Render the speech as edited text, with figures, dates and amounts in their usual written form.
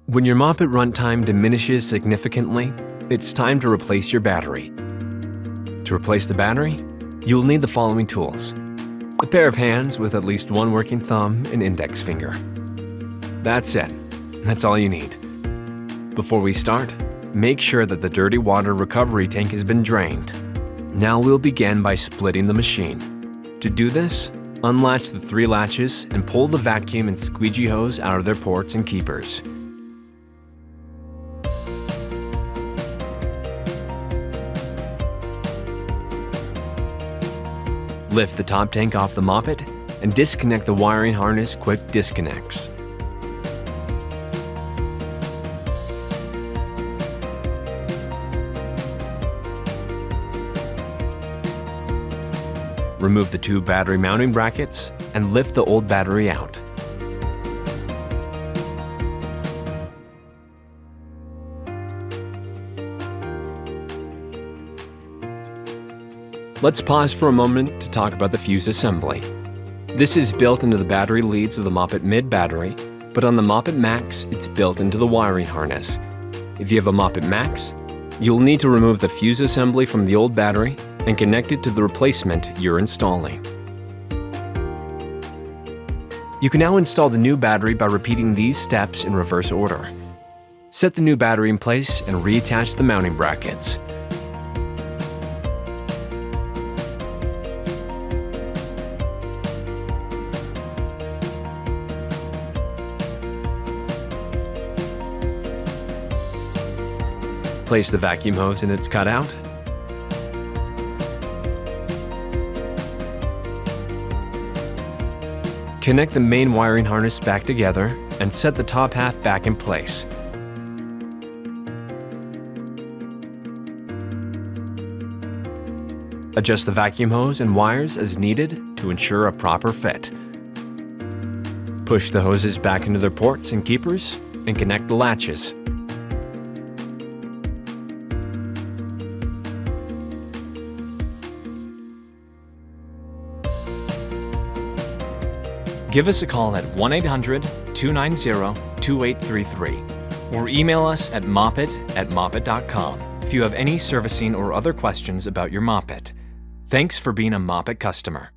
When your Mopit runtime diminishes significantly, it's time to replace your battery. To replace the battery, you'll need the following tools: a pair of hands with at least one working thumb and index finger. That's it. That's all you need. Before we start, make sure that the dirty water recovery tank has been drained. Now we'll begin by splitting the machine. To do this, unlatch the 3 latches and pull the vacuum and squeegee hose out of their ports and keepers. Lift the top tank off the Mopit and disconnect the wiring harness quick disconnects. Remove the 2 battery mounting brackets and lift the old battery out. Let's pause for a moment to talk about the fuse assembly. This is built into the battery leads of the Mopit Mid battery, but on the Mopit MAX, it's built into the wiring harness. If you have a Mopit MAX, you'll need to remove the fuse assembly from the old battery and connect it to the replacement you're installing. You can now install the new battery by repeating these steps in reverse order. Set the new battery in place and reattach the mounting brackets. Place the vacuum hose in its cutout. Connect the main wiring harness back together and set the top half back in place. Adjust the vacuum hose and wires as needed to ensure a proper fit. Push the hoses back into their ports and keepers and connect the latches. Give us a call at 1-800-290-2833 or email us at mopit@mopit.com if you have any servicing or other questions about your Mopit. Thanks for being a Mopit customer.